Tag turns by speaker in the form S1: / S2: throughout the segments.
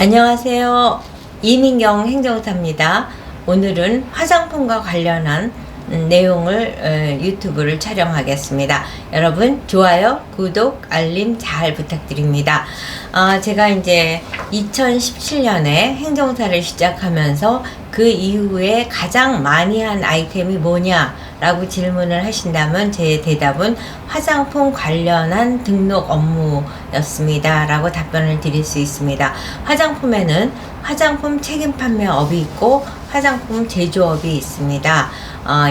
S1: 안녕하세요. 이민경 행정사입니다. 오늘은 화장품과 관련한 내용을 유튜브를 촬영하겠습니다. 여러분 좋아요, 구독, 알림 잘 부탁드립니다. 제가 이제 2017년에 행정사를 시작하면서 그 이후에 가장 많이 한 아이템이 뭐냐 라고 질문을 하신다면 제 대답은 화장품 관련한 등록 업무였습니다 라고 답변을 드릴 수 있습니다. 화장품에는 화장품 책임 판매업이 있고 화장품 제조업이 있습니다.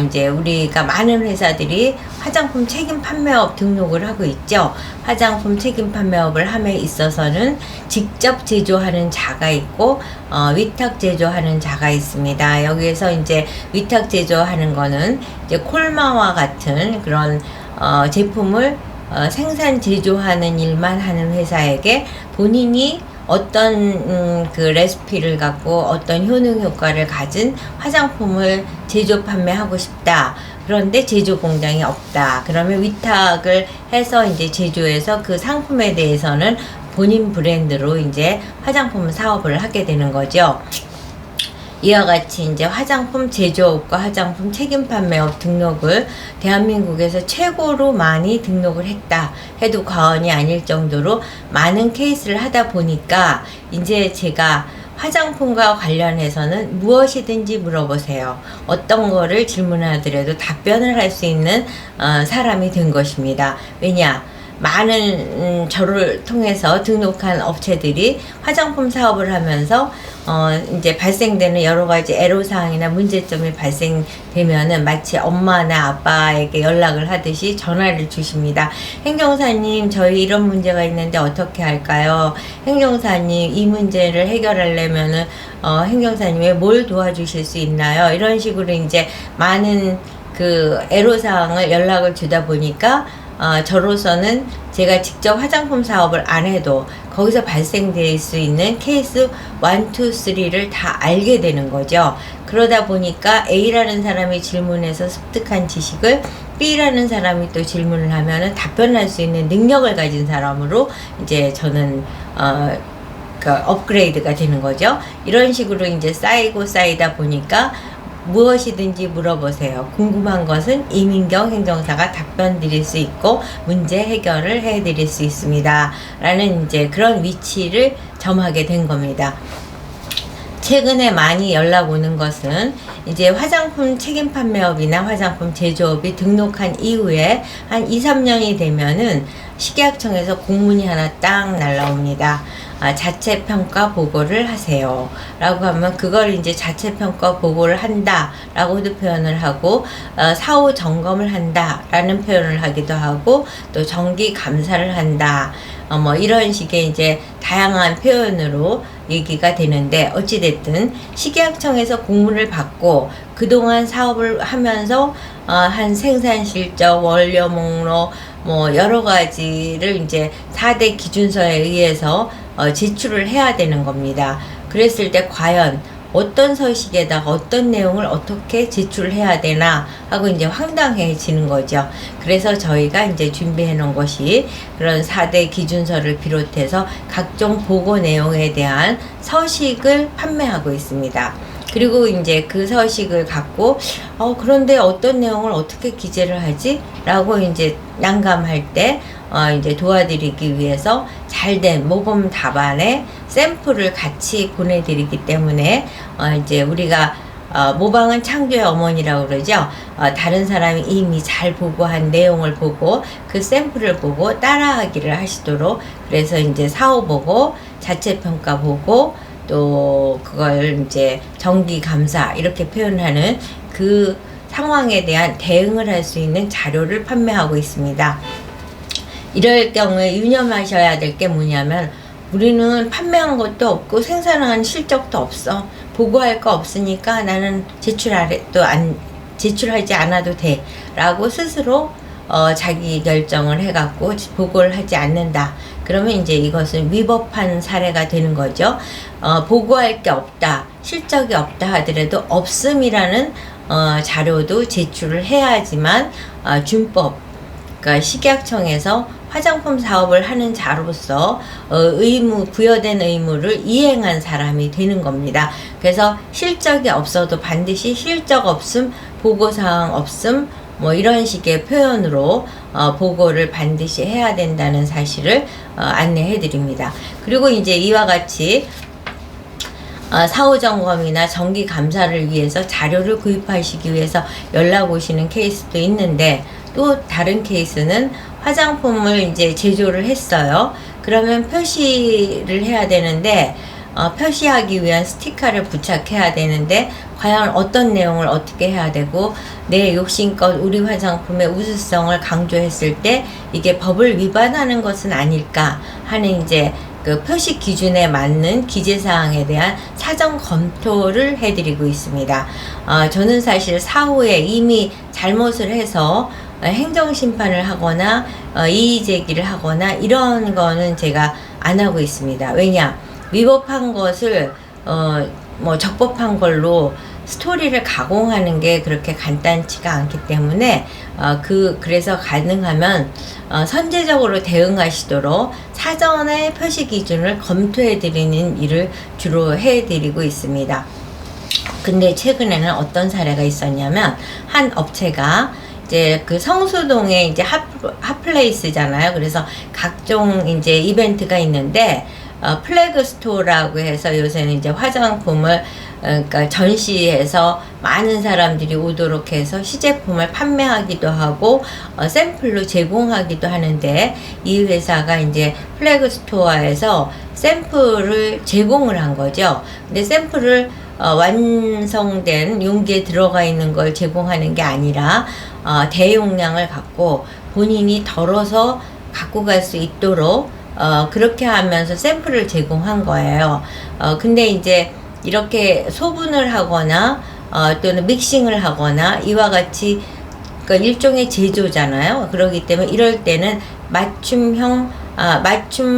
S1: 이제 우리가 많은 회사들이 화장품 책임 판매업 등록을 하고 있죠. 화장품 책임 판매업을 함에 있어서는 직접 제조하는 자가 있고 위탁 제조하는 자가 있습니다. 여기에서 이제 위탁 제조하는 거는 이제 콜마와 같은 그런 제품을 생산 제조하는 일만 하는 회사에게 본인이 어떤 그 레시피를 갖고 어떤 효능 효과를 가진 화장품을 제조 판매하고 싶다. 그런데 제조 공장이 없다. 그러면 위탁을 해서 이제 제조해서 그 상품에 대해서는 본인 브랜드로 이제 화장품 사업을 하게 되는 거죠. 이와 같이 이제 화장품 제조업과 화장품 책임 판매업 등록을 대한민국에서 최고로 많이 등록을 했다 해도 과언이 아닐 정도로 많은 케이스를 하다 보니까 이제 제가 화장품과 관련해서는 무엇이든지 물어보세요. 어떤 거를 질문하더라도 답변을 할 수 있는 사람이 된 것입니다. 왜냐? 많은 저를 통해서 등록한 업체들이 화장품 사업을 하면서 이제 발생되는 여러 가지 애로사항이나 문제점이 발생되면은 마치 엄마나 아빠에게 연락을 하듯이 전화를 주십니다. 행정사님, 저희 이런 문제가 있는데 어떻게 할까요? 행정사님, 이 문제를 해결하려면은 행정사님이 뭘 도와주실 수 있나요? 이런 식으로 이제 많은 그 애로사항을 연락을 주다 보니까 저로서는 제가 직접 화장품 사업을 안 해도 거기서 발생될 수 있는 케이스 1, 2, 3를 다 알게 되는 거죠. 그러다 보니까 A라는 사람이 질문해서 습득한 지식을 B라는 사람이 또 질문을 하면은 답변할 수 있는 능력을 가진 사람으로 이제 저는 업그레이드가 되는 거죠. 이런 식으로 이제 쌓이다 보니까 무엇이든지 물어보세요. 궁금한 것은 이민경 행정사가 답변 드릴 수 있고 문제 해결을 해 드릴 수 있습니다. 라는 이제 그런 위치를 점하게 된 겁니다. 최근에 많이 연락 오는 것은 이제 화장품 책임 판매업이나 화장품 제조업이 등록한 이후에 한 2, 3년이 되면은 식약청에서 공문이 하나 딱 날라옵니다. 자체평가 보고를 하세요. 라고 하면 그걸 이제 자체평가 보고를 한다. 라고도 표현을 하고, 사후 점검을 한다. 라는 표현을 하기도 하고, 또 정기 감사를 한다. 뭐 이런 식의 이제 다양한 표현으로 얘기가 되는데, 어찌됐든 식약청에서 공문을 받고 그동안 사업을 하면서 한 생산 실적, 원료 목록, 뭐 여러 가지를 이제 4대 기준서에 의해서 제출을 해야 되는 겁니다. 그랬을 때 과연 어떤 서식에다가 어떤 내용을 어떻게 제출을 해야 되나 하고 이제 황당해지는 거죠. 그래서 저희가 이제 준비해 놓은 것이 그런 4대 기준서를 비롯해서 각종 보고 내용에 대한 서식을 판매하고 있습니다. 그리고 이제 그 서식을 갖고 그런데 어떤 내용을 어떻게 기재를 하지? 라고 이제 난감할 때 이제 도와드리기 위해서 잘된 모범 답안에 샘플을 같이 보내드리기 때문에 이제 우리가 모방은 창조의 어머니라고 그러죠. 다른 사람이 이미 잘 보고한 내용을 보고 그 샘플을 보고 따라하기를 하시도록, 그래서 이제 사후 보고, 자체 평가 보고, 또 그걸 이제 정기 감사 이렇게 표현하는 그 상황에 대한 대응을 할 수 있는 자료를 판매하고 있습니다. 이럴 경우에 유념하셔야 될 게 뭐냐면, 우리는 판매한 것도 없고 생산한 실적도 없어. 보고할 거 없으니까 나는 제출하지 않아도 돼. 라고 스스로 자기 결정을 해갖고 보고를 하지 않는다. 그러면 이제 이것은 위법한 사례가 되는 거죠. 보고할 게 없다, 실적이 없다 하더라도 없음이라는 자료도 제출을 해야지만 준법, 그러니까 식약청에서 화장품 사업을 하는 자로서 부여된 의무를 이행한 사람이 되는 겁니다. 그래서 실적이 없어도 반드시 실적 없음, 보고사항 없음, 뭐 이런 식의 표현으로 보고를 반드시 해야 된다는 사실을 안내해 드립니다. 그리고 이제 이와 같이 사후 점검이나 정기 감사를 위해서 자료를 구입하시기 위해서 연락 오시는 케이스도 있는데, 또 다른 케이스는 화장품을 이제 제조를 했어요. 그러면 표시를 해야 되는데, 표시하기 위한 스티커를 부착해야 되는데, 과연 어떤 내용을 어떻게 해야 되고, 내 욕심껏 우리 화장품의 우수성을 강조했을 때 이게 법을 위반하는 것은 아닐까 하는 이제 그 표시 기준에 맞는 기재사항에 대한 사전 검토를 해드리고 있습니다. 저는 사실 사후에 이미 잘못을 해서 행정심판을 하거나 이의제기를 하거나 이런 거는 제가 안 하고 있습니다. 왜냐? 위법한 것을 뭐 적법한 걸로 스토리를 가공하는 게 그렇게 간단치가 않기 때문에 그래서 가능하면 선제적으로 대응하시도록 사전에 표시 기준을 검토해 드리는 일을 주로 해 드리고 있습니다. 근데 최근에는 어떤 사례가 있었냐면, 한 업체가 이제 그 성수동에 이제 핫플레이스잖아요. 그래서 각종 이제 이벤트가 있는데, 플래그 스토어라고 해서 요새는 이제 화장품을 그러니까 전시해서 많은 사람들이 오도록 해서 시제품을 판매하기도 하고 샘플로 제공하기도 하는데, 이 회사가 이제 플래그 스토어에서 샘플을 제공을 한 거죠. 근데 샘플을 완성된 용기에 들어가 있는 걸 제공하는 게 아니라 대용량을 갖고 본인이 덜어서 갖고 갈 수 있도록 그렇게 하면서 샘플을 제공한 거예요. 근데 이제 이렇게 소분을 하거나 또는 믹싱을 하거나 이와 같이 그러니까 일종의 제조잖아요. 그렇기 때문에 이럴 때는 맞춤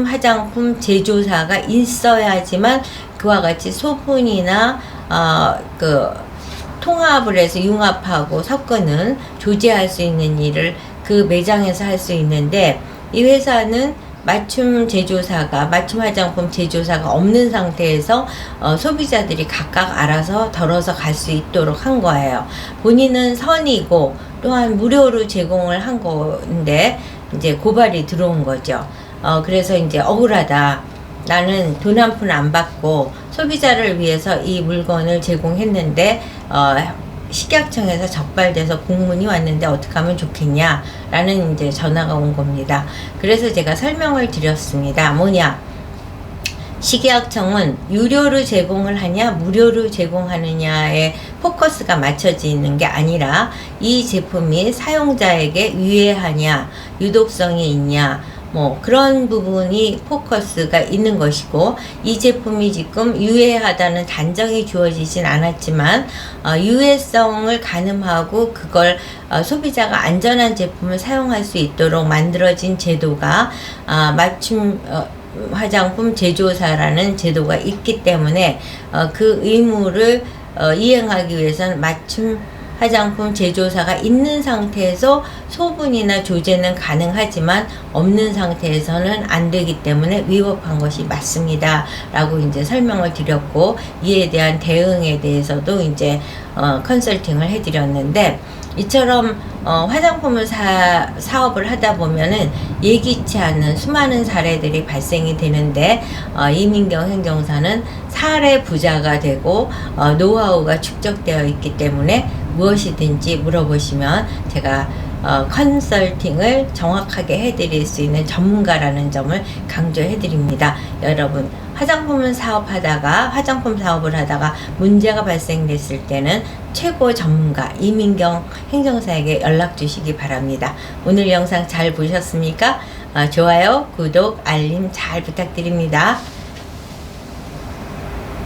S1: 화장품 제조사가 있어야지만 그와 같이 소분이나 그 통합을 해서 융합하고 섞는 조제할 수 있는 일을 그 매장에서 할 수 있는데, 이 회사는 맞춤 화장품 제조사가 없는 상태에서 소비자들이 각각 알아서 덜어서 갈 수 있도록 한 거예요. 본인은 선이고 또한 무료로 제공을 한 건데 이제 고발이 들어온 거죠. 그래서 이제 억울하다. 나는 돈 한 푼 안 받고 소비자를 위해서 이 물건을 제공했는데 식약청에서 적발돼서 공문이 왔는데 어떻게 하면 좋겠냐 라는 이제 전화가 온 겁니다. 그래서 제가 설명을 드렸습니다. 뭐냐, 식약청은 유료로 제공을 하냐 무료로 제공하느냐에 포커스가 맞춰져 있는 게 아니라 이 제품이 사용자에게 유해하냐, 유독성이 있냐, 뭐 그런 부분이 포커스가 있는 것이고, 이 제품이 지금 유해하다는 단정이 주어지진 않았지만 유해성을 가늠하고 그걸 소비자가 안전한 제품을 사용할 수 있도록 만들어진 제도가 맞춤 화장품 제조사라는 제도가 있기 때문에 그 의무를 이행하기 위해서는 맞춤 화장품 제조사가 있는 상태에서 소분이나 조제는 가능하지만 없는 상태에서는 안 되기 때문에 위법한 것이 맞습니다 라고 이제 설명을 드렸고, 이에 대한 대응에 대해서도 이제 컨설팅을 해 드렸는데, 이처럼 화장품을 사업을 하다 보면은 예기치 않는 수많은 사례들이 발생이 되는데, 이민경 행정사는 사례 부자가 되고 노하우가 축적되어 있기 때문에 무엇이든지 물어보시면 제가 컨설팅을 정확하게 해드릴 수 있는 전문가라는 점을 강조해 드립니다. 여러분, 화장품 사업을 하다가 문제가 발생됐을 때는 최고 전문가 이민경 행정사에게 연락 주시기 바랍니다. 오늘 영상 잘 보셨습니까? 좋아요, 구독, 알림 잘 부탁드립니다.